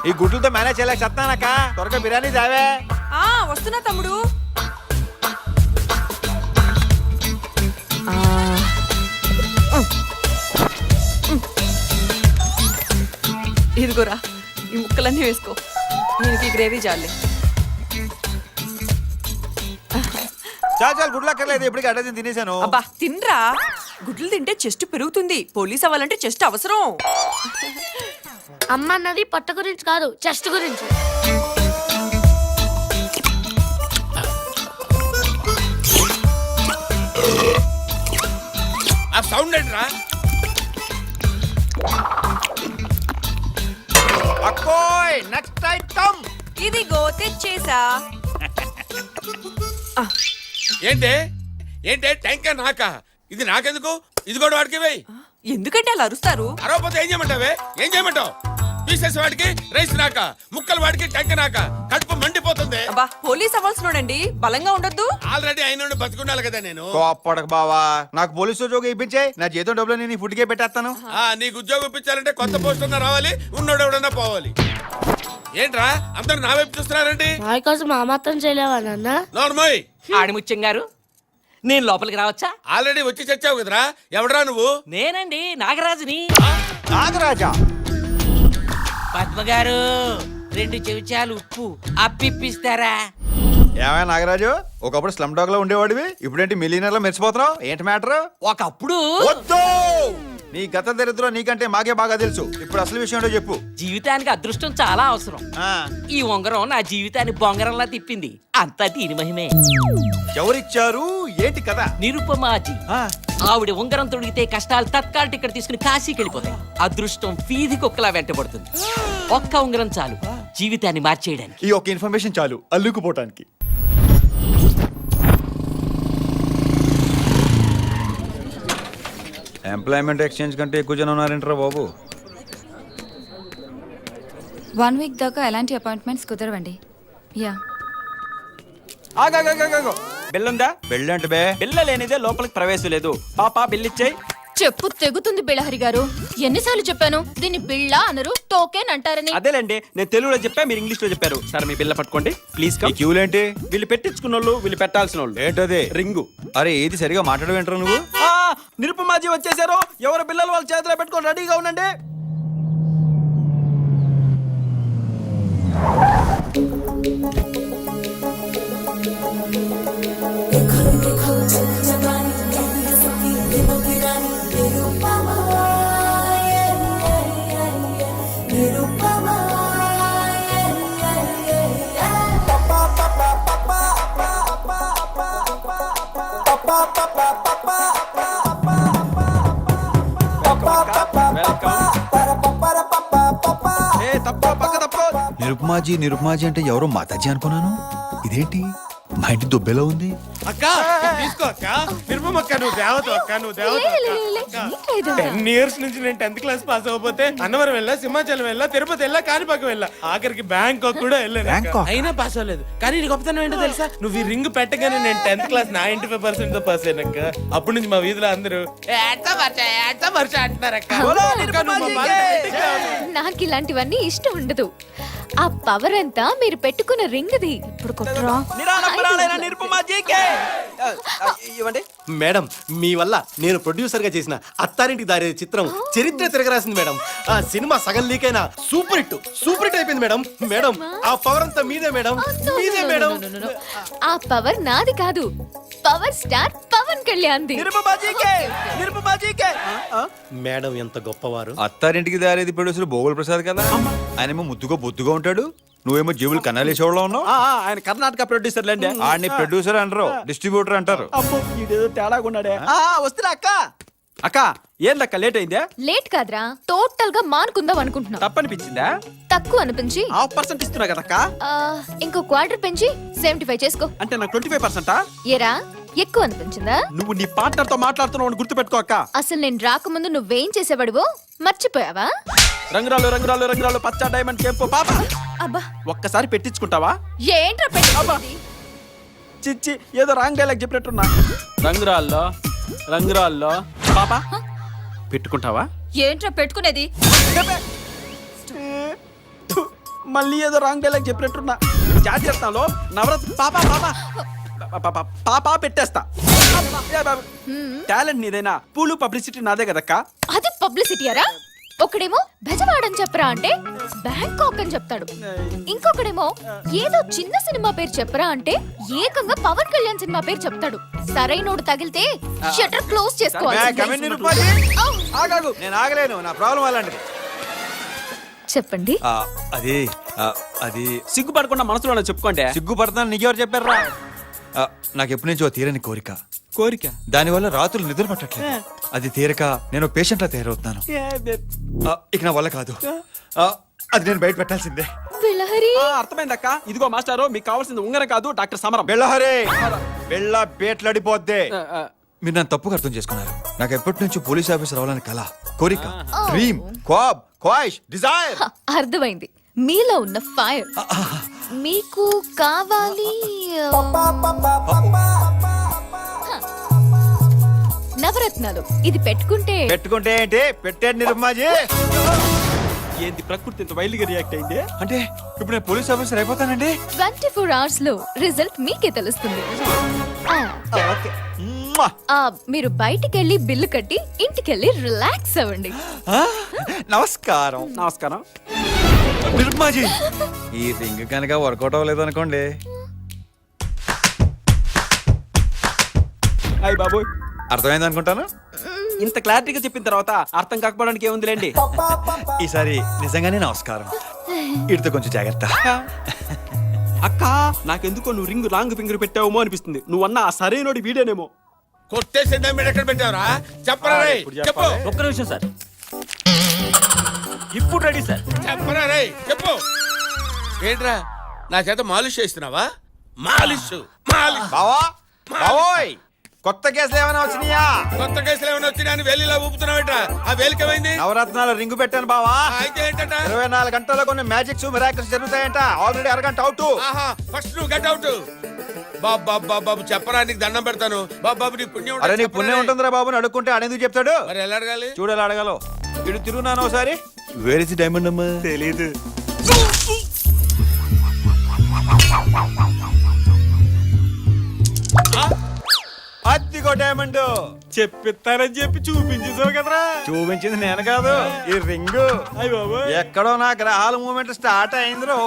ఈ గుడ్లతో మేనేజ్ చేయలేక చెప్తానక్క. త్వరగా బిర్యానీ తేవే. వస్తున్నా తమ్ముడు. ఇదిగోరా, ఈ ముక్కలన్నీ వేసుకో. దీనికి గ్రేవీ చాలే. చాలు గుడ్లు అక్కర్లేదు, ఇప్పటికి అడ్డ తినేసాను. అబ్బా తినరా, గుడ్లు తింటే చెస్ట్ పెరుగుతుంది. పోలీస్ అవ్వాలంటే చెస్ట్ అవసరం. అమ్మ అన్నది పొట్ట గురించి కాదు, చెస్ట్ గురించి. ఆ సౌండ్ ఏంట్రా? అక్కోయ్ నెక్స్ట్ ఐటమ్. ఇదిగో తెచ్చేసా. ఏంటే ఏంటే ట్యాంకర్ నాకా? ఇది నాకెందుకు? ఇది కూడా వాడికి వేయి. ఎందుకంటే అలా అరుస్తారు? అరవపోతే ఏం చేయమంటావే? ఏం చేయమంటావు? పీసెస్ వాడికి, రైస్ నాక, ముక్కలు వాడికి, ట్యాంకర్ నాక. కడుపు మండిపోతుంది. అబ్బా పోలీస్ అవ్వాల్సినోడండి, బలంగా ఉండొద్దు. ఆల్రెడీ అయిన బతుకుండాలి కదా నేను. కోప్పడకు బావా, నాకు పోలీసు ఉద్యోగం ఇప్పించే. నా జీతం డబ్బులు నేను ఫుడ్కే పెట్టేస్తాను. నీకు ఉద్యోగం ఇప్పించాలంటే కొత్త పోస్ట్ ఉన్నా రావాలి, ఉన్నోడు ఎవడన్నా పోవాలి. ఏంట్రా అందరు నా వైపు చూస్తున్నారండి? మా కోసం మా మాత్రం చేయలేవా నాన్న? నోర్మోయ్. ఆడిముత్యం గారు, నేను లోపలికి రావచ్చా? ఆల్రెడీ వచ్చి చచ్చావు కదరా. ఎవడరా నువ్వు? నేనండి, నాగరాజుని. నాగరాజా? పద్మ గారు, 2 చెంచాలు ఉప్పు అప్పిప్పిస్తారా? ఏమైనా నాగరాజు, ఒకప్పుడు స్లమ్ డాగ్ లో ఉండేవాడివి, ఇప్పుడేంటి మిలియనర్ లో మెరిసిపోతున్నావు? ఏంటి మ్యాటర్? ఒకప్పుడు వద్దు, నీ గత దరిద్రం నీకంటే మాకే బాగా తెలుసు. ఇప్పుడు అసలు విషయం ఏంటో చెప్పు. జీవితానికి అదృష్టం చాలా అవసరం. ఈ ఉంగరం నా జీవితాన్ని బొంగరంలా తిప్పింది. అంతా దీని మహిమే. ఎవరిచ్చారు? ఏంటి కదా? నిరుపమాజీ. ఆవిడ ఉంగరం తొడిగితే కష్టాలు తత్కాల టికెట్ తీసుకుని కాశీకి వెళ్ళిపోతాయి. అదృష్టం ఫీది కుక్కలా వెంటబడుతుంది. ఒక్క ఉంగరం చాలు జీవితాన్ని మార్చేయడానికి. ఈ ఒక్క ఇన్ఫర్మేషన్ చాలు అల్లుకుపోవటానికి. ఎంప్లాయ్మెంట్ ఎక్స్చేంజ్ కంటే ఎక్కువ జనం ఉన్నారంటారా బాబు? 1 వీక్ దాకా ఎలాంటి అపాయింట్మెంట్స్ కుదరవండి. యా బిల్లుందా? బిల్లు అంటే బే? బిల్ల లేనిదే లోపలికి ప్రవేశం లేదు. పాపా బిల్లిచ్చేయి. చెప్పు తెగుతుంది బిళ్ళహరి గారు. ఎన్నిసార్లు చెప్పాను దీన్ని బిళ్ళ అనరు, టోకెన్ అంటారని. అదేలేండి, నేను తెలుగులో చెప్పా, మీరు ఇంగ్లీష్ లో చెప్పారు. సరే మీ బిల్ల పట్టుకోండి ప్లీజ్. ఈ క్యూలేంటి? వీళ్ళు పెట్టించుకున్న వాళ్ళు, వీళ్ళు పెట్టాల్సిన వాళ్ళు. ఏంటది? రింగు. అరే ఏది సరిగా మాట్లాడవేంటారు నువ్వు? నిరుపమాజీ వచ్చేసారు. ఎవరు బిల్లలు వాళ్ళ చేతిలో పెట్టుకొని రెడీగా ఉండండి. నిరుపమాజీ అంటే ఎవరో మాతాజీ అనుకున్నాను. ఇదేంటి మా ఇంటి దుబ్బెలో ఉంది? అక్క తీసుకో అక్క. నిర్మమక్క నువ్వు దేవత అక్క, నువ్వు దేవత. 10 years నుంచి నేను 10th క్లాస్ పాస్ అవ్వకపోతే అన్నవరం వెళ్ళా, సింహాచలం వెళ్ళా, తిరుపతి వెళ్ళా, కాణిపాకం వెళ్ళా, ఆఖరికి బ్యాంకాక్ కూడా వెళ్ళాను. అయినా పాస్ అవ్వలేదు. కానీ నీ గొప్పతనం ఏంటో తెలుసా? నువ్వు ఈ రింగ్ పెట్టగానే నేను 10th క్లాస్ 95% తో పాస్ అయినాక అప్పటి నుంచి మా వీధిలో అందరూ అంటున్నారక్క. నాకు ఇలాంటివన్నీ ఇష్టం ఉండదు. ఆ పవర్ అంతా మీరు పెట్టుకున్న రింగ్ది. ఇప్పుడు కొట్టరా. మేడం, మీ వల్ల నేను ప్రొడ్యూసర్ గా చేసిన అత్తారింటికి దారి చిత్రం చరిత్ర తిరగరాసింది మేడం. ఆ సినిమా సగం లీక్ అయినా సూపర్ హిట్ అయిపోయింది మేడం. మేడం ఆ పవర్ అంతా మీదే మేడం, మీదే మేడం. ఆ పవర్ నాది కాదు, పవర్ స్టార్ పవన్ కళ్యాణ్ ది. మేడం ఎంత గొప్పవారు. అత్తారింటికి దారేది ప్రొడ్యూసర్ భోగుల ప్రసాద్ కదా. ఆయనేమో ముద్దుగా బొద్దుగా ఉంటాడు, నువ్వేమో జీవులు కన్నాలేసేవాళ్ళ ఉన్నావు. ఆయన కర్ణాటక ప్రొడ్యూసర్ లేండి. ఆడిని ప్రొడ్యూసర్ అంటారు, డిస్ట్రిబ్యూటర్ అంటారు. ఇదేదో తేడాగా ఉన్నాడే. వస్తున్నా అక్క. అక్క ఏందక్క లేట్ అయిందే? లేట్ కాదురా, టోటల్ గా మానుకుందాం అనుకుంటున్నా. తప్పనిపించిందా? తక్కువ అనిపించి 1/2% ఇస్తున్నా కదక్క. ఇంకో క్వార్టర్ పెంచి 75 చేసుకో. అంటే నాకు 25%? ఏరా ఎక్కువ అనిపించిందా? నువ్వు నీ పార్ట్నర్ తో మాట్లాడుతున్నావు గుర్తు పెట్టుకో అక్క. అసలు నేను రాకముందు నువ్వేం చేసేవాడివో మర్చిపోయావా? రంగురాలు రంగురాలు రంగురాలు పచ్చ డైమండ్ కేంపు పాప. అబ్బా ఒక్కసారి పెట్టించుకుంటావా? ఏంట్రా పెట్టి? చిచ్చి ఏదో రాంగ్ డైలాగ్ చెప్పినట్టున్నా. రంగురాల్లో రంగురాల్లో పాప పెట్టుకుంటావా? ఏంట్రా పెట్టుకునేది? మళ్ళీ ఏదో రాంగ్ డైలాగ్ చెప్పినట్టున్నా. చాట్ చేస్తాలో నవరత్న పాపా పెట్టేస్తా. టాలెంట్ నీదైనా పూలు పబ్లిసిటీ నాదే కదక్కా. అది పబ్లిసిటీ అరా? ఒకడేమో బెజవాడని చెప్పరా అంటే బ్యాంకాక్ అని చెప్తాడు, ఇంకొకడేమో ఏదో చిన్న సినిమా పేరు చెప్పరా అంటే ఏకంగా పవన్ కళ్యాణ్ సినిమా పేరు చెప్తాడు. సరైనోడు తగిలితే షట్టర్ క్లోజ్ చేసుకోవాలి. ఆగాగు, నేను ఆగలేను, నా ప్రాబ్లం అలాంటిది. చెప్పండి. అది సిగ్గుపడకుండా మనసులో చెప్పుకోండి. సిగ్గుపడతాను నీకెవరు చెప్పారా? నాకు ఎప్పటి నుంచో తీరని కోరిక, దానివల్ల రాత్రులు నిద్ర పట్టట్లేదు. అది తీరక నేను పేషెంట్ లా తయారవుతున్నాను. ఇక నా వల్ల కాదు. అది నేను బయట పెట్టాల్సిందే. బిలహరి, అర్థమైందక్క. ఇదిగో మాస్టారు, మీకు కావాల్సింది ఉంగరం కాదు, డాక్టర్ సమరం. బెళ్ళహరే, బెళ్ళ పేట్లడిపోద్దే. ఆ, ఆ. మీరు నన్ను తప్పుగా అర్థం చేసుకున్నారు. నాకు ఎప్పటి నుంచి పోలీస్ ఆఫీసర్ అవ్వాలని కల, కోరిక, డ్రీమ్, క్వాబ్, క్వాయిష్, డిజైర్. అర్థమైంది. మీలో ఉన్న ఫైర్ మీకు కావాలి. నవరత్నాలు ఇది పెట్టుకుంటే ఏంటి పెట్టాడు నిరుమ్మాజీ. ఏంది ప్రకృతి ఇంత వైల్డ్గా రియాక్ట్ అయింది? అంటే ఇప్పుడు నేను పోలీస్ ఆఫీసర్ అయిపోతానండి? 24 hours లో రిజల్ట్ మీకే తెలుస్తుంది. మీరు బయటికి వెళ్ళి బిల్లు కట్టి ఇంటికి వెళ్ళి రిలాక్స్ అవ్వండి. నమస్కారం. నమస్కారం. నిరుమ్మాజీ, ఈ రింగ్ కనుక వర్కౌట్ అవ్వలేదు అనుకోండి. అయ్య బాబోయ్, అర్థమైంది అనుకుంటాను. ఇంత క్లారిటీగా చెప్పిన తర్వాత అర్థం కాకపోవడానికి ఏముందిలేండి. ఈసారి నిజంగానే నమస్కారం. ఇడితో కొంచెం జాగ్రత్త. అక్క, నాకెందుకో నువ్వు రింగ్ రాంగ్ ఫింగర్ పెట్టావేమో అనిపిస్తుంది. నువ్వన్నా ఆ సరైనోడి వీడేనేమో. కొట్టేసి మీరు ఎక్కడ పెట్టావరా? చెప్పరా రే, చెప్పు. ఒక్క నిమిషం సార్, ఇప్పుడు రెడీ సార్. చెప్పరా రే, చెప్పు. ఏంట్రా నా చేత మాలిష్ చేస్తున్నావా? మాలిష్ బావా, బావోయ్, కొత్త కేసులు ఏమైనా వచ్చినాయా? కొత్త కేసులు ఏమైనా వచ్చినా వేలిలా ఊపుతున్నావేట్రా? ఆ వేలికేమైంది? నవరత్నాల రింగు పెట్టాను బావా. అయితే ఏంటట? 24 గంటల్లో కొన్ని మ్యాజిక్స్ మిరాకిల్స్ జరుగుతాయంట. ఆల్రెడీ అరగంట అవుట్. ఆహా, ఫస్ట్ నువ్వు గెట్ అవుట్. బాబు చెప్పరా, నీకు దండం పెడతాను. బాబు నీ పుణ్యం అరే నీ పుణ్యం ఉంటుందిరా బాబు అని అడుక్కుంటే ఆడెందుకు చెప్తాడు? మరి ఎలా అడగాలి? చూడాలి అడగాలో. ఇటు తిరుగున్నాను ఒకసారి. వేర్ ఇస్ డైమండ్ అమ్మా? తెలీదు. అద్దిగో డైమండ్. చెప్పిస్తారని చెప్పి చూపించేసావు కదరా. చూపించింది నేను కాదు, ఈ రింగు. అయ్య బాబోయ్, ఎక్కడో నా గ్రహాల మూమెంట్ స్టార్ట్ అయింది రో.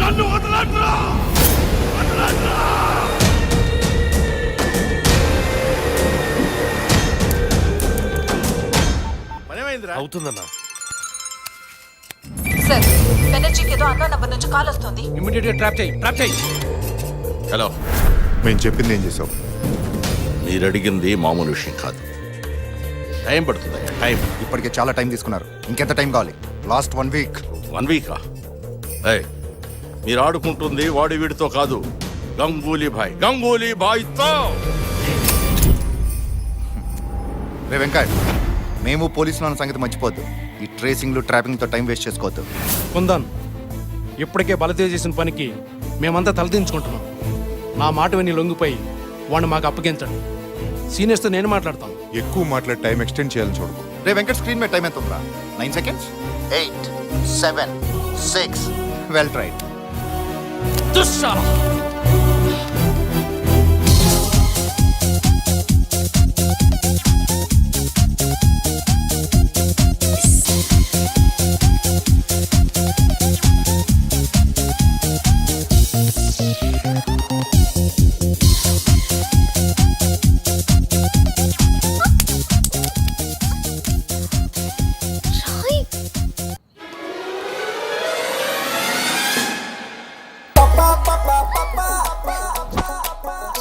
నన్ను వదలట్రా. అవుతుందన్నా. సార్, బెనర్జీకి ఏదో అన్న నంబర్ నుంచి కాల్ వస్తుంది. ఇమ్మీడియట్ గా ట్రాప్ చేయి. హలో, మేము చెప్పింది ఏం చేసావు? మీరు అడిగింది మామూలు విషయం కాదు. టైం పడుతుంది. టైం ఇప్పటికే చాలా టైం తీసుకున్నారు. ఇంకెంత టైం కావాలి? Last 1 week. 1 వీకా? మీరు ఆడుకుంటుంది వాడి వీడితో కాదు, గంగూలీ బాయ్తో. రే వెంకట్, మేము పోలీసులు అన్న సంగతి మర్చిపోద్దు. ఈ ట్రేసింగ్లు ట్రాపింగ్తో టైం వేస్ట్ చేసుకోవద్దు. కుందన్, ఇప్పటికే బలదేవ్ చేసిన పనికి మేమంతా తలదించుకుంటున్నాం. నా మాట విని లొంగిపోయి వాడిని మాకు అప్పగించండి. సీనియర్స్తో నేను మాట్లాడతాను. ఎక్కువ మాట్లాడి టైం ఎక్స్టెండ్ చేయాలని చూడకు. రే వెంకట్, స్క్రీన్ మీద టైం ఎంత ఉందా? 9 seconds. 8, 7, 6. Well tried. దుస్సారా.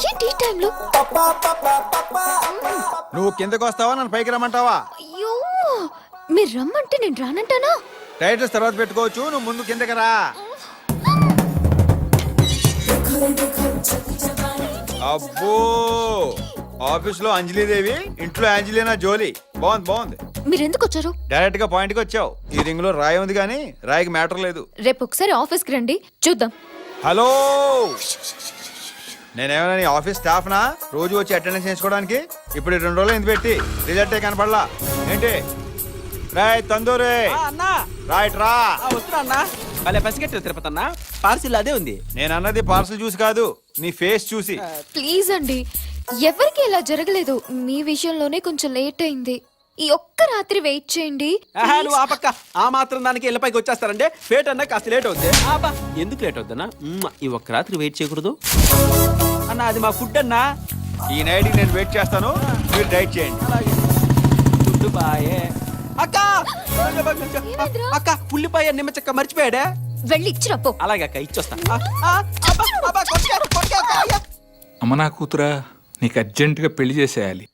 ఏంటి ఈ టైంలో? నువ్వు కిందకు వస్తావా, నన్ను పైకి రమ్మంటావా? అయ్యో, మీరు రమ్మంటే నేను రానంటానా? టైటిల్స్ తర్వాత పెట్టుకోవచ్చు, నువ్వు ముందు కిందకి రా. అబ్బో, ఆఫీస్ లో అంజలీదేవి, ఇంట్లో ఆంజలీనా జోలీ. బాగుంది. మీరు ఎందుకు వచ్చారు? డైరెక్ట్ గా పాయింట్ కి వచ్చావు. ఈ రింగ్ లో రాయి ఉంది కానీ రాయికి మ్యాటర్ లేదు. రేపు ఒకసారి ఆఫీస్కి రండి, చూద్దాం. హలో, నేనేమైనా నీ ఆఫీస్ స్టాఫ్ నా రోజు వచ్చి అటెండెన్స్ చేసుకోవడానికి? ఇప్పుడు 2 రోజులు ఎందుకు పెట్టి రిజల్టే కనపడలా ఏంటి? రాయ్ తందూరే అన్నా రైట్ రా. వస్తున్నా అన్నా. భలే పసిగట్టావు తిరుపతి అన్న. పార్సిల్ అదే ఉంది. నేను అన్నది పార్సల్ చూసి కాదు, నీ ఫేస్ చూసి. ప్లీజ్ అండి, ఎవరికి ఇలా జరగలేదు. మీ విషయంలోనే కొంచెం లేట్ అయింది. ఈ ఒక్క రాత్రి వెయిట్ చేయండి. నువ్వు ఆ పక్క ఆ మాత్రం దానికి ఇళ్ళపైకి వచ్చేస్తారంటే ఫేట్ అన్నా కాస్త లేట్ అవుద్ది. ఆబా ఎందుకు లేట్ అవుద్దన్నా? ఈ ఒక్క రాత్రి వెయిట్ చేయకూడదు అన్న. అది మా ఫుడ్ అన్నా. ఈ నైట్ నేను వెయిట్ చేస్తాను, మీరు డైట్ చేయండి. ఫుడ్ బాయే. అక్క అక్క ఉల్లిపాయ నిమ్మ చెక్క మర్చిపోయాడే. వెళ్ళి ఇచ్చిరప్పు. అలాగే అక్క ఇచ్చొస్తా. అబ్బా, కొట్టారు, కొట్టారు, అయ్యా. అమ్మ నా కూతురా, నీకు అర్జెంటుగా పెళ్లి చేసేయాలి.